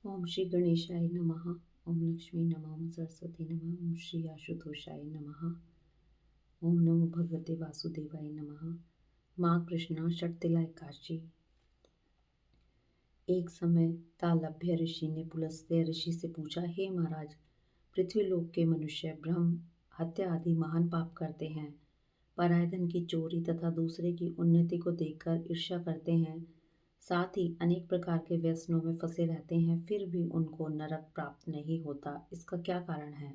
ओम श्री गणेशाय नमः। ओम लक्ष्मी नमः। ओम सरस्वती नमः। ओम श्री आशुतोषाय नमः। ओम नमो भगवते वासुदेवाय नमः। माँ कृष्णा षटतिला एकादशी। एक समय तालभ्य ऋषि ने पुलस्त्य ऋषि से पूछा, हे महाराज, पृथ्वीलोक के मनुष्य ब्रह्म हत्या आदि महान पाप करते हैं, पराय धन की चोरी तथा दूसरे की उन्नति को देखकर ईर्ष्या करते हैं, साथ ही अनेक प्रकार के व्यसनों में फंसे रहते हैं, फिर भी उनको नरक प्राप्त नहीं होता। इसका क्या कारण है?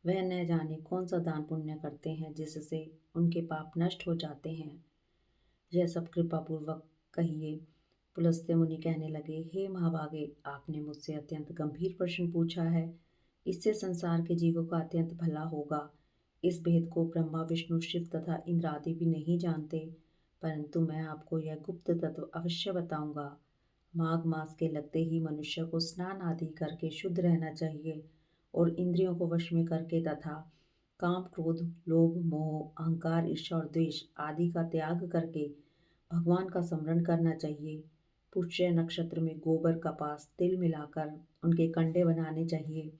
वह न जाने कौन सा दान पुण्य करते हैं जिससे उनके पाप नष्ट हो जाते हैं। यह सब कृपा पूर्वक कहिए। पुलस्त्य मुनि कहने लगे, हे महाभागे, आपने मुझसे अत्यंत गंभीर प्रश्न पूछा है। इससे संसार के जीवों का अत्यंत भला होगा। इस भेद को ब्रह्मा विष्णु शिव तथा इंद्र आदि भी नहीं जानते, परंतु मैं आपको यह गुप्त तत्व अवश्य बताऊंगा। माघ मास के लगते ही मनुष्य को स्नान आदि करके शुद्ध रहना चाहिए और इंद्रियों को वश में करके तथा काम क्रोध लोभ मोह अहंकार ईर्ष्या और द्वेष आदि का त्याग करके भगवान का स्मरण करना चाहिए। पुष्य नक्षत्र में गोबर कपास तिल मिलाकर उनके कंडे बनाने चाहिए।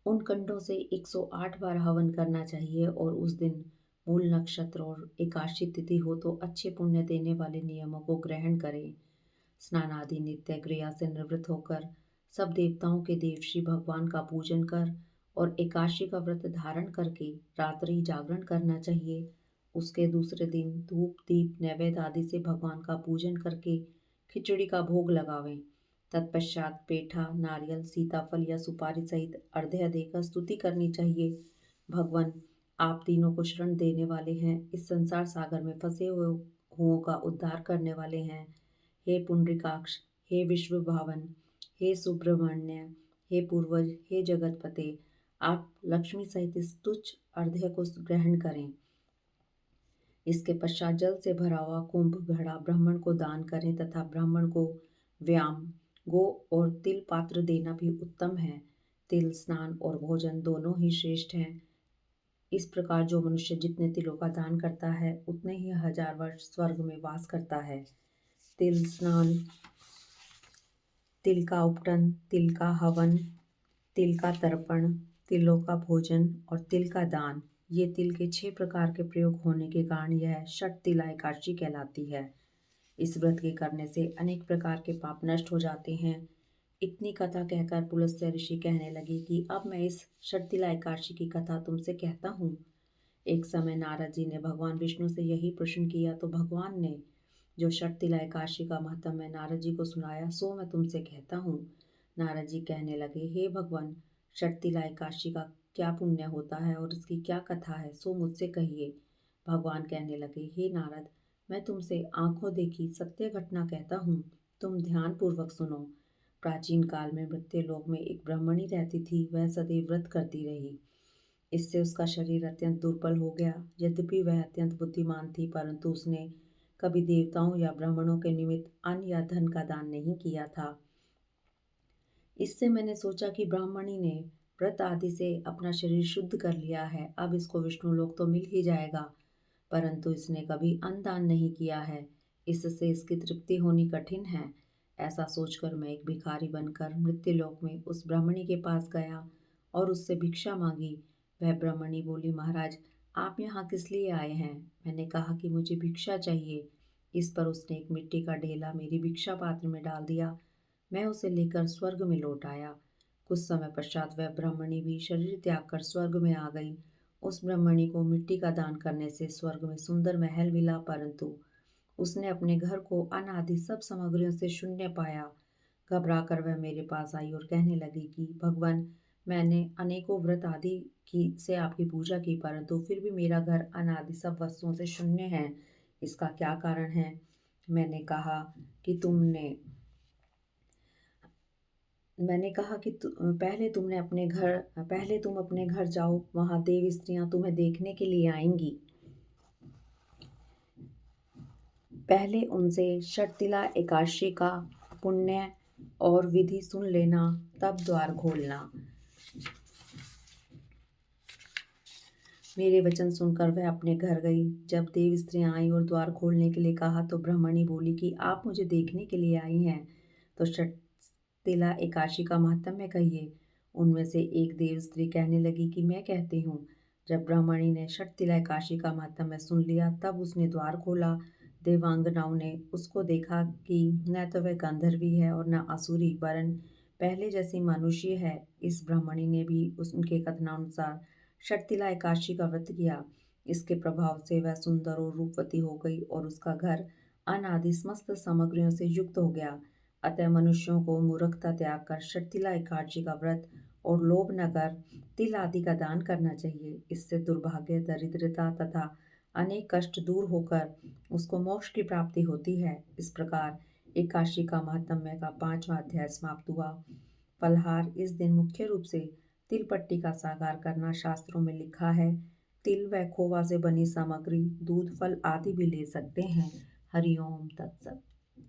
उन कंडों से 108 बार हवन करना चाहिए और उस दिन मूल नक्षत्र और एकादशी तिथि हो तो अच्छे पुण्य देने वाले नियमों को ग्रहण करें। स्नान आदि नित्य क्रिया से निवृत्त होकर सब देवताओं के देव श्री भगवान का पूजन कर और एकादशी का व्रत धारण करके रात्रि जागरण करना चाहिए। उसके दूसरे दिन धूप दीप नैवेद्य आदि से भगवान का पूजन करके खिचड़ी का भोग लगावें। तत्पश्चात पेठा नारियल सीताफल या सुपारी सहित अर्घ्य देकर स्तुति करनी चाहिए। भगवान, आप तीनों को शरण देने वाले हैं, इस संसार सागर में फंसे हुओं का उद्धार करने वाले हैं। हे पुंडरीकाक्ष, हे विश्व भावन, हे सुब्रह्मण्य, हे पूर्वज, हे जगतपते, आप लक्ष्मी सहित इस तुच्छ अर्घ्य को ग्रहण करें। इसके पश्चात जल से भरा हुआ कुंभ घड़ा ब्राह्मण को दान करें तथा ब्राह्मण को व्याम गो और तिल पात्र देना भी उत्तम है। तिल स्नान और भोजन दोनों ही श्रेष्ठ हैं। इस प्रकार जो मनुष्य जितने तिलों का दान करता है उतने ही 1000 वर्ष स्वर्ग में वास करता है। तिल स्नान, तिल का उपटन, तिल का हवन, तिल का तर्पण, तिलों का भोजन और तिल का दान, ये तिल के 6 प्रकार के प्रयोग होने के कारण यह षटतिला एकादशी कहलाती है। इस व्रत के करने से अनेक प्रकार के पाप नष्ट हो जाते हैं। इतनी कथा कहकर पुलस्त्य ऋषि कहने लगे कि अब मैं इस षटतिला एकादशी की कथा तुमसे कहता हूँ। एक समय नारद जी ने भगवान विष्णु से यही प्रश्न किया तो भगवान ने जो षटतिला एकादशी का महत्व है नारद जी को सुनाया, सो मैं तुमसे कहता हूँ। नारद जी कहने लगे, हे भगवान, षटतिला एकादशी का क्या पुण्य होता है और इसकी क्या कथा है, सो मुझसे कहिए। भगवान कहने लगे, हे नारद, मैं तुमसे आंखों देखी सत्य घटना कहता हूँ, तुम ध्यान पूर्वक सुनो। प्राचीन काल में मृत्यु लोक में एक ब्राह्मणी रहती थी। वह सदैव व्रत करती रही। इससे उसका शरीर अत्यंत दुर्बल हो गया। यद्यपि वह अत्यंत बुद्धिमान थी, परंतु उसने कभी देवताओं या ब्राह्मणों के निमित्त अन्न या धन का दान नहीं किया था। इससे मैंने सोचा कि ब्राह्मणी ने व्रत आदि से अपना शरीर शुद्ध कर लिया है, अब इसको विष्णु लोक तो मिल ही जाएगा, परंतु इसने कभी अन्न दान नहीं किया है, इससे इसकी तृप्ति होनी कठिन है। ऐसा सोचकर मैं एक भिखारी बनकर मृत्युलोक में उस ब्राह्मणी के पास गया और उससे भिक्षा मांगी। वह ब्राह्मणी बोली, महाराज, आप यहाँ किस लिए आए हैं? मैंने कहा कि मुझे भिक्षा चाहिए। इस पर उसने एक मिट्टी का ढेला मेरी भिक्षा पात्र में डाल दिया। मैं उसे लेकर स्वर्ग में लौट आया। कुछ समय पश्चात वह ब्राह्मणी भी शरीर त्याग कर स्वर्ग में आ गई। उस ब्राह्मणी को मिट्टी का दान करने से स्वर्ग में सुंदर महल मिला, परंतु उसने अपने घर को अन्न आदि सब सामग्रियों से शून्य पाया। घबराकर वह मेरे पास आई और कहने लगी कि भगवान, मैंने अनेकों व्रत आदि की से आपकी पूजा की, परंतु फिर भी मेरा घर अन्न आदि सब वस्तुओं से शून्य है। इसका क्या कारण है? मैंने कहा कि तुमने मैंने कहा कि पहले तुम अपने घर जाओ, वहां देव स्त्रियां तुम्हें देखने के लिए आएंगी। पहले उनसे षटतिला एकादशी का पुण्य और विधि सुन लेना, तब द्वार खोलना। मेरे वचन सुनकर वह अपने घर गई। जब देव स्त्रियां आई और द्वार खोलने के लिए कहा तो ब्राह्मणी बोली कि आप मुझे देखने के लिए आई हैं तो तिला एकादशी का महात्म्य कहिए। उनमें से एक देव स्त्री कहने लगी कि मैं कहती हूँ। जब ब्राह्मणी ने षट तिला एकादशी का महात्म्य सुन लिया तब उसने द्वार खोला। देवांगनाओं ने उसको देखा कि न तो वह गंधर्वी है और न असुरी, वरन पहले जैसी मनुष्य है। इस ब्राह्मणी ने भी उनके कथनानुसार षट तिला एकादशी का व्रत किया। इसके प्रभाव से वह सुंदर और रूपवती हो गई और उसका घर अन्न आदि समस्त सामग्रियों से युक्त हो गया। अतः मनुष्यों को मूर्खता त्याग कर षटतिला एकादशी का व्रत और लोभ न कर तिल आदि का दान करना चाहिए। इससे दुर्भाग्य, दरिद्रता तथा अनेक कष्ट दूर होकर उसको मोक्ष की प्राप्ति होती है। इस प्रकार एकादशी का महात्म्य का 5वां अध्याय समाप्त हुआ। फलहार इस दिन मुख्य रूप से तिल पट्टी का साकार करना शास्त्रों में लिखा है। तिल व खोवा से बनी सामग्री, दूध, फल आदि भी ले सकते हैं। हरिओम तत्सत।